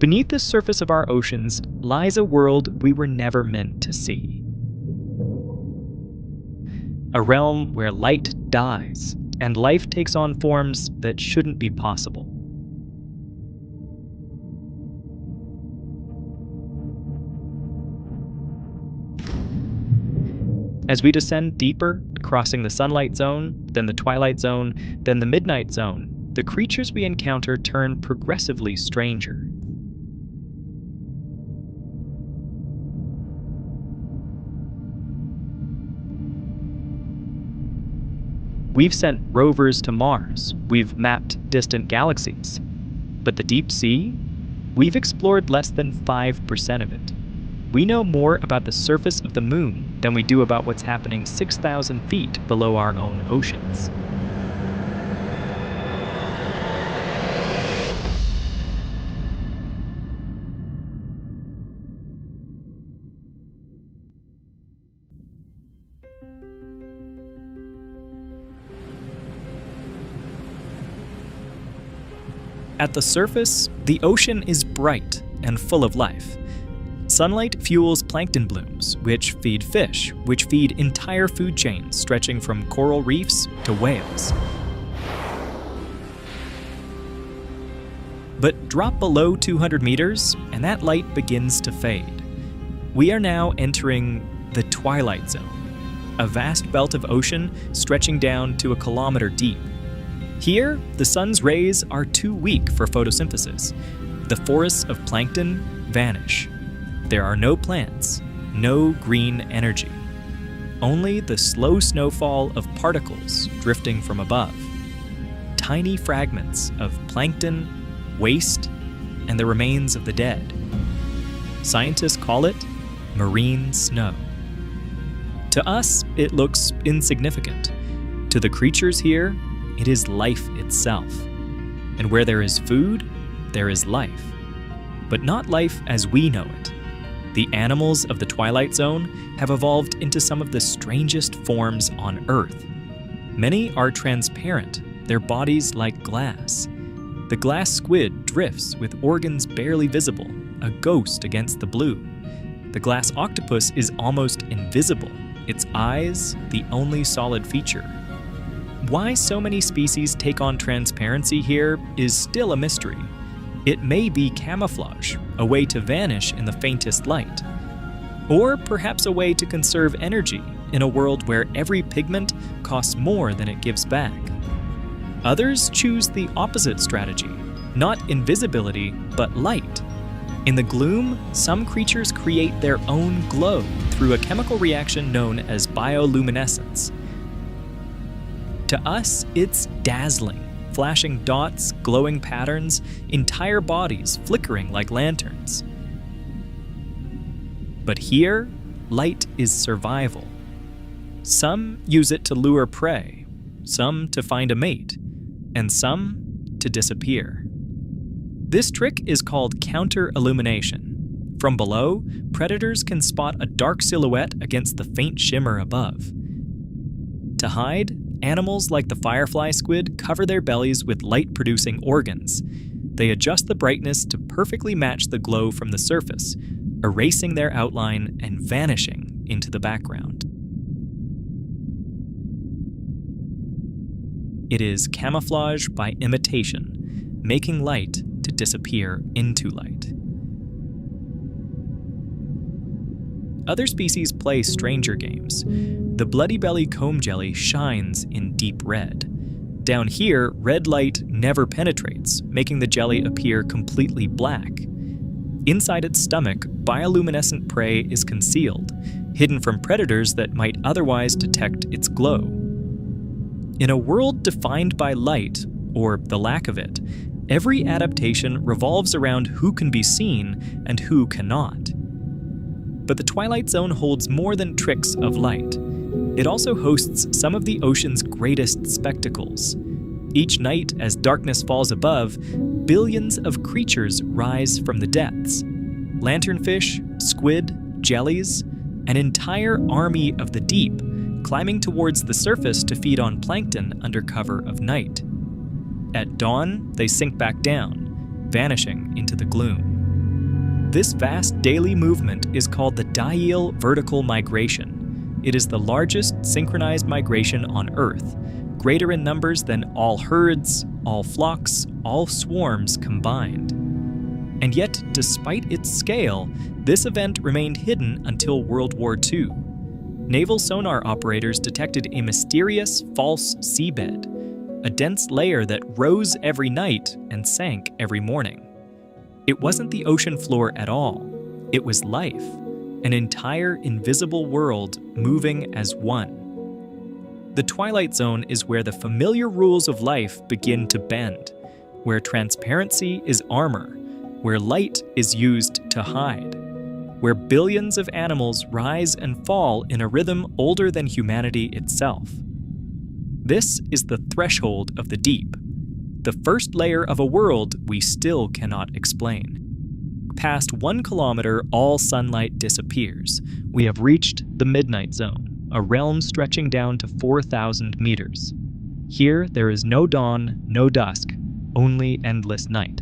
Beneath the surface of our oceans lies a world we were never meant to see. A realm where light dies and life takes on forms that shouldn't be possible. As we descend deeper, crossing the sunlight zone, then the twilight zone, then the midnight zone, the creatures we encounter turn progressively stranger. We've sent rovers to Mars, we've mapped distant galaxies. But the deep sea? We've explored less than 5% of it. We know more about the surface of the moon than we do about what's happening 6,000 feet below our own oceans. At the surface, the ocean is bright and full of life. Sunlight fuels plankton blooms, which feed fish, which feed entire food chains stretching from coral reefs to whales. But drop below 200 meters, and that light begins to fade. We are now entering the twilight zone, a vast belt of ocean stretching down to 1 kilometer deep. Here, the sun's rays are too weak for photosynthesis. The forests of plankton vanish. There are no plants, no green energy. Only the slow snowfall of particles drifting from above. Tiny fragments of plankton, waste, and the remains of the dead. Scientists call it marine snow. To us, it looks insignificant. To the creatures here, it is life itself. And where there is food, there is life. But not life as we know it. The animals of the Twilight Zone have evolved into some of the strangest forms on Earth. Many are transparent, their bodies like glass. The glass squid drifts with organs barely visible, a ghost against the blue. The glass octopus is almost invisible, its eyes the only solid feature. Why so many species take on transparency here is still a mystery. It may be camouflage, a way to vanish in the faintest light. Or perhaps a way to conserve energy in a world where every pigment costs more than it gives back. Others choose the opposite strategy, not invisibility, but light. In the gloom, some creatures create their own glow through a chemical reaction known as bioluminescence. To us, it's dazzling, flashing dots, glowing patterns, entire bodies flickering like lanterns. But here, light is survival. Some use it to lure prey, some to find a mate, and some to disappear. This trick is called counter-illumination. From below, predators can spot a dark silhouette against the faint shimmer above. To hide, animals like the firefly squid cover their bellies with light-producing organs. They adjust the brightness to perfectly match the glow from the surface, erasing their outline and vanishing into the background. It is camouflage by imitation, making light to disappear into light. Other species play stranger games. The bloody belly comb jelly shines in deep red. Down here, red light never penetrates, making the jelly appear completely black. Inside its stomach, bioluminescent prey is concealed, hidden from predators that might otherwise detect its glow. In a world defined by light, or the lack of it, every adaptation revolves around who can be seen and who cannot. But the Twilight Zone holds more than tricks of light. It also hosts some of the ocean's greatest spectacles. Each night, as darkness falls above, billions of creatures rise from the depths. Lanternfish, squid, jellies, an entire army of the deep, climbing towards the surface to feed on plankton under cover of night. At dawn, they sink back down, vanishing into the gloom. This vast daily movement is called the diel vertical migration. It is the largest synchronized migration on Earth, greater in numbers than all herds, all flocks, all swarms combined. And yet, despite its scale, this event remained hidden until World War II. Naval sonar operators detected a mysterious false seabed, a dense layer that rose every night and sank every morning. It wasn't the ocean floor at all. It was life, an entire invisible world moving as one. The twilight zone is where the familiar rules of life begin to bend, where transparency is armor, where light is used to hide, where billions of animals rise and fall in a rhythm older than humanity itself. This is the threshold of the deep, the first layer of a world we still cannot explain. Past 1 kilometer, all sunlight disappears. We have reached the midnight zone, a realm stretching down to 4,000 meters. Here, there is no dawn, no dusk, only endless night.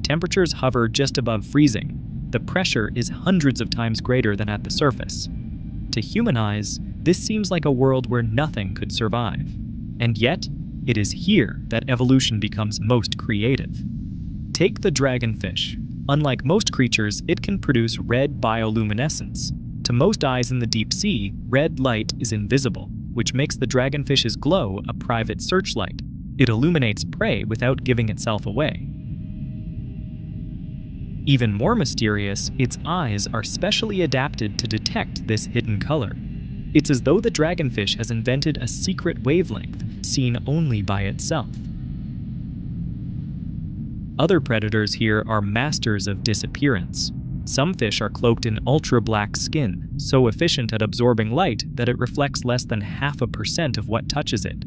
Temperatures hover just above freezing. The pressure is hundreds of times greater than at the surface. To human eyes, this seems like a world where nothing could survive. And yet, it is here that evolution becomes most creative. Take the dragonfish. Unlike most creatures, it can produce red bioluminescence. To most eyes in the deep sea, red light is invisible, which makes the dragonfish's glow a private searchlight. It illuminates prey without giving itself away. Even more mysterious, its eyes are specially adapted to detect this hidden color. It's as though the dragonfish has invented a secret wavelength seen only by itself. Other predators here are masters of disappearance. Some fish are cloaked in ultra-black skin, so efficient at absorbing light that it reflects less than 0.5% of what touches it.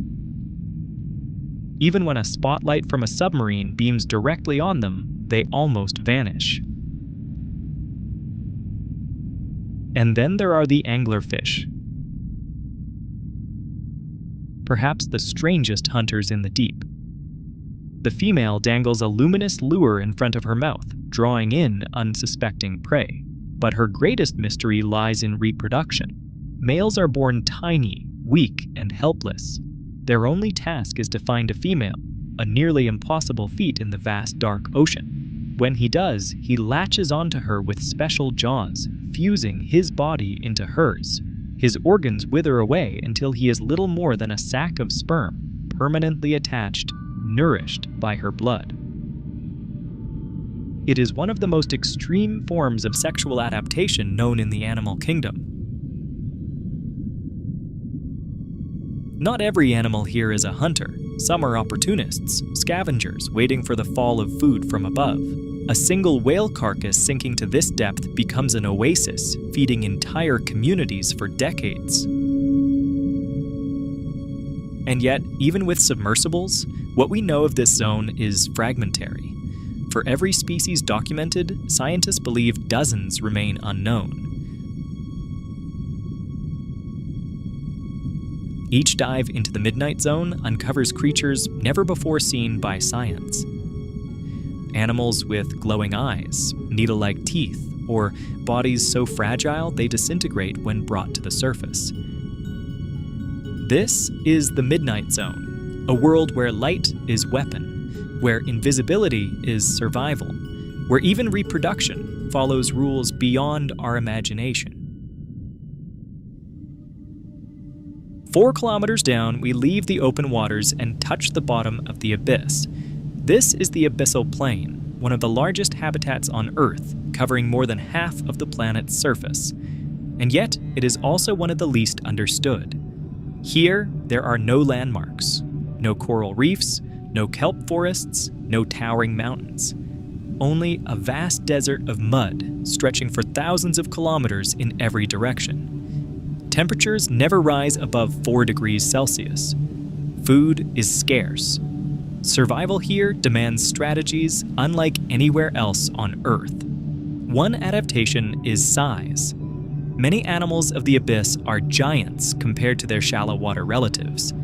Even when a spotlight from a submarine beams directly on them, they almost vanish. And then there are the anglerfish. Perhaps the strangest hunters in the deep. The female dangles a luminous lure in front of her mouth, drawing in unsuspecting prey. But her greatest mystery lies in reproduction. Males are born tiny, weak, and helpless. Their only task is to find a female, a nearly impossible feat in the vast dark ocean. When he does, he latches onto her with special jaws, fusing his body into hers. His organs wither away until he is little more than a sack of sperm, permanently attached, nourished by her blood. It is one of the most extreme forms of sexual adaptation known in the animal kingdom. Not every animal here is a hunter. Some are opportunists, scavengers waiting for the fall of food from above. A single whale carcass sinking to this depth becomes an oasis, feeding entire communities for decades. And yet, even with submersibles, what we know of this zone is fragmentary. For every species documented, scientists believe dozens remain unknown. Each dive into the midnight zone uncovers creatures never before seen by science. Animals with glowing eyes, needle-like teeth, or bodies so fragile they disintegrate when brought to the surface. This is the midnight zone, a world where light is weapon, where invisibility is survival, where even reproduction follows rules beyond our imagination. 4 kilometers down, we leave the open waters and touch the bottom of the abyss. This is the abyssal plain, one of the largest habitats on Earth, covering more than half of the planet's surface. And yet, it is also one of the least understood. Here, there are no landmarks, no coral reefs, no kelp forests, no towering mountains. Only a vast desert of mud stretching for thousands of kilometers in every direction. Temperatures never rise above 4 degrees Celsius. Food is scarce. Survival here demands strategies unlike anywhere else on Earth. One adaptation is size. Many animals of the abyss are giants compared to their shallow water relatives.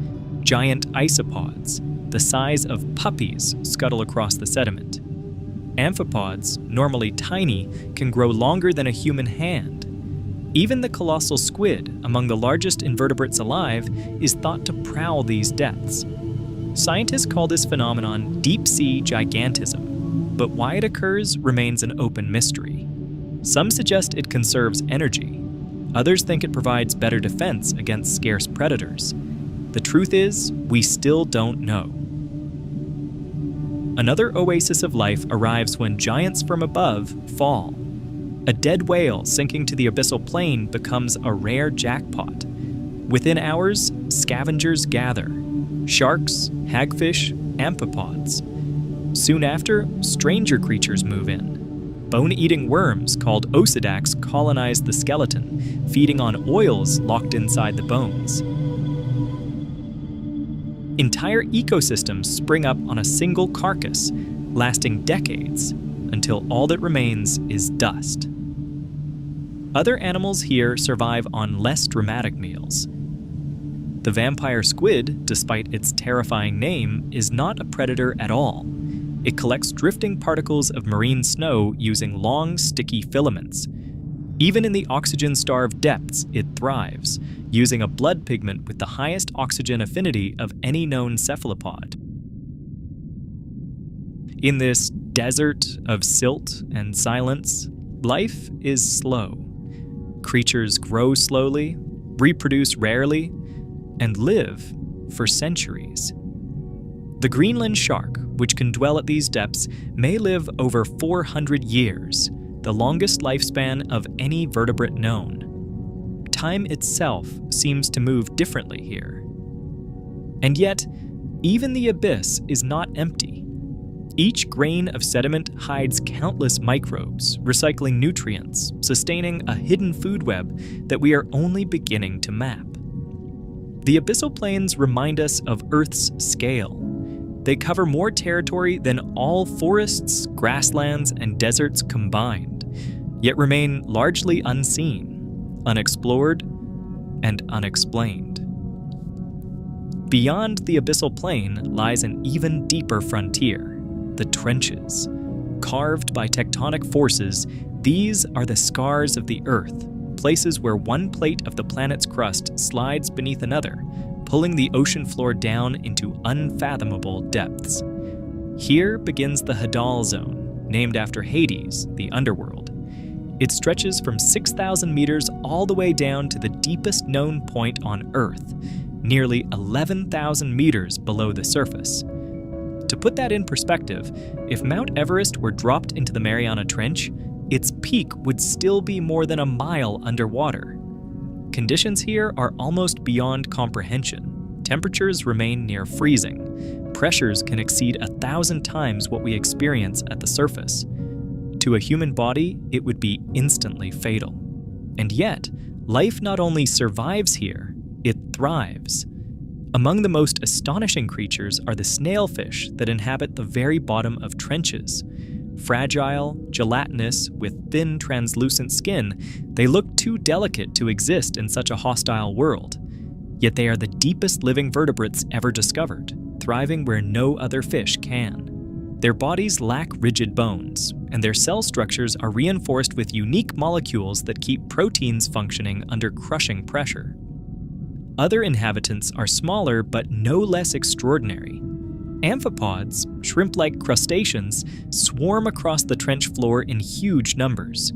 Giant isopods, the size of puppies, scuttle across the sediment. Amphipods, normally tiny, can grow longer than a human hand. Even the colossal squid, among the largest invertebrates alive, is thought to prowl these depths. Scientists call this phenomenon deep-sea gigantism, but why it occurs remains an open mystery. Some suggest it conserves energy. Others think it provides better defense against scarce predators. The truth is, we still don't know. Another oasis of life arrives when giants from above fall. A dead whale sinking to the abyssal plain becomes a rare jackpot. Within hours, scavengers gather: sharks, hagfish, amphipods. Soon after, stranger creatures move in. Bone-eating worms called osidax colonize the skeleton, feeding on oils locked inside the bones. Entire ecosystems spring up on a single carcass, lasting decades, until all that remains is dust. Other animals here survive on less dramatic meals. The vampire squid, despite its terrifying name, is not a predator at all. It collects drifting particles of marine snow using long, sticky filaments. Even in the oxygen-starved depths, it thrives, using a blood pigment with the highest oxygen affinity of any known cephalopod. In this desert of silt and silence, life is slow. Creatures grow slowly, reproduce rarely, and live for centuries. The Greenland shark, which can dwell at these depths, may live over 400 years, the longest lifespan of any vertebrate known. Time itself seems to move differently here. And yet, even the abyss is not empty. Each grain of sediment hides countless microbes, recycling nutrients, sustaining a hidden food web that we are only beginning to map. The abyssal plains remind us of Earth's scale. They cover more territory than all forests, grasslands, and deserts combined, yet remain largely unseen, unexplored, and unexplained. Beyond the abyssal plain lies an even deeper frontier, the trenches. Carved by tectonic forces, these are the scars of the Earth, places where one plate of the planet's crust slides beneath another, pulling the ocean floor down into unfathomable depths. Here begins the Hadal Zone, named after Hades, the underworld. It stretches from 6,000 meters all the way down to the deepest known point on Earth, nearly 11,000 meters below the surface. To put that in perspective, if Mount Everest were dropped into the Mariana Trench, its peak would still be more than a mile underwater. Conditions here are almost beyond comprehension. Temperatures remain near freezing. Pressures can exceed 1,000 times what we experience at the surface. To a human body, it would be instantly fatal. And yet, life not only survives here, it thrives. Among the most astonishing creatures are the snailfish that inhabit the very bottom of trenches. Fragile, gelatinous, with thin, translucent skin, they look too delicate to exist in such a hostile world. Yet they are the deepest living vertebrates ever discovered, thriving where no other fish can. Their bodies lack rigid bones, and their cell structures are reinforced with unique molecules that keep proteins functioning under crushing pressure. Other inhabitants are smaller but no less extraordinary. Amphipods, shrimp-like crustaceans, swarm across the trench floor in huge numbers.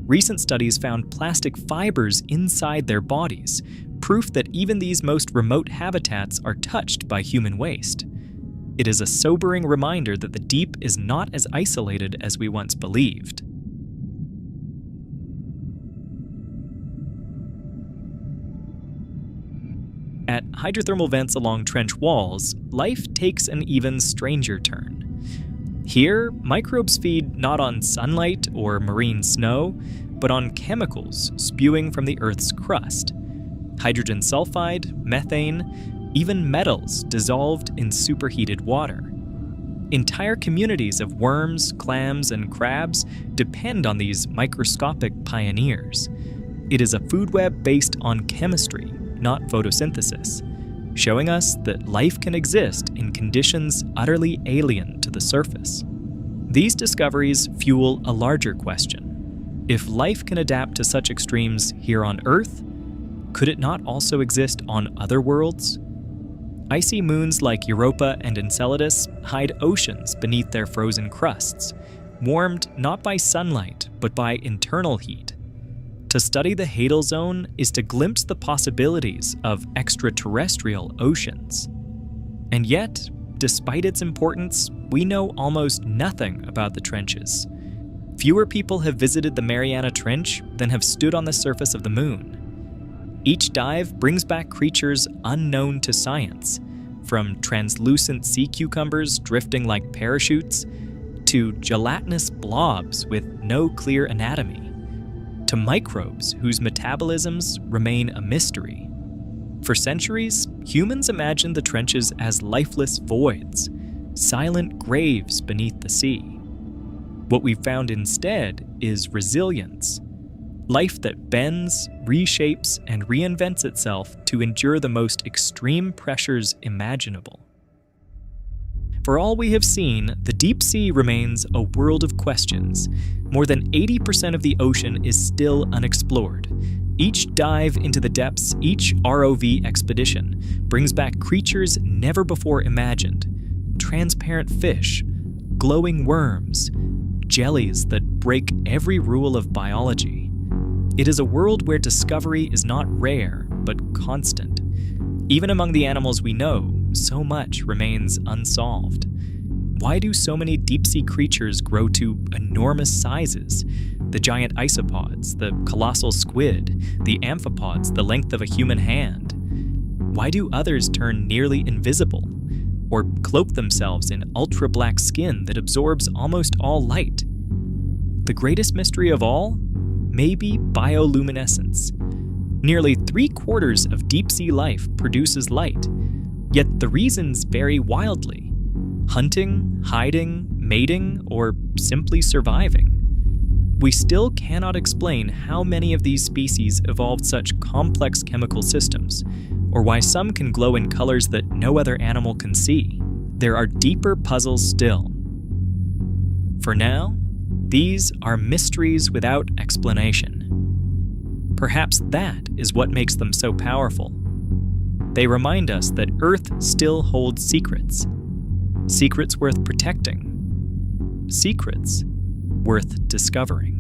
Recent studies found plastic fibers inside their bodies, proof that even these most remote habitats are touched by human waste. It is a sobering reminder that the deep is not as isolated as we once believed. At hydrothermal vents along trench walls, life takes an even stranger turn. Here, microbes feed not on sunlight or marine snow, but on chemicals spewing from the Earth's crust. Hydrogen sulfide, methane, even metals dissolved in superheated water. Entire communities of worms, clams, and crabs depend on these microscopic pioneers. It is a food web based on chemistry, not photosynthesis, showing us that life can exist in conditions utterly alien to the surface. These discoveries fuel a larger question. If life can adapt to such extremes here on Earth, could it not also exist on other worlds? Icy moons like Europa and Enceladus hide oceans beneath their frozen crusts, warmed not by sunlight but by internal heat. To study the Hadal Zone is to glimpse the possibilities of extraterrestrial oceans. And yet, despite its importance, we know almost nothing about the trenches. Fewer people have visited the Mariana Trench than have stood on the surface of the moon. Each dive brings back creatures unknown to science, from translucent sea cucumbers drifting like parachutes, to gelatinous blobs with no clear anatomy, to microbes whose metabolisms remain a mystery. For centuries, humans imagined the trenches as lifeless voids, silent graves beneath the sea. What we've found instead is resilience, life that bends, reshapes, and reinvents itself to endure the most extreme pressures imaginable. For all we have seen, the deep sea remains a world of questions. More than 80% of the ocean is still unexplored. Each dive into the depths, each ROV expedition, brings back creatures never before imagined. Transparent fish, glowing worms, jellies that break every rule of biology. It is a world where discovery is not rare, but constant. Even among the animals we know, so much remains unsolved. Why do so many deep-sea creatures grow to enormous sizes? The giant isopods, the colossal squid, the amphipods the length of a human hand. Why do others turn nearly invisible, or cloak themselves in ultra-black skin that absorbs almost all light? The greatest mystery of all may be bioluminescence. Nearly 3/4 of deep-sea life produces light, yet the reasons vary wildly. Hunting, hiding, mating, or simply surviving. We still cannot explain how many of these species evolved such complex chemical systems, or why some can glow in colors that no other animal can see. There are deeper puzzles still. For now, these are mysteries without explanation. Perhaps that is what makes them so powerful. They remind us that Earth still holds secrets. Secrets worth protecting. Secrets worth discovering.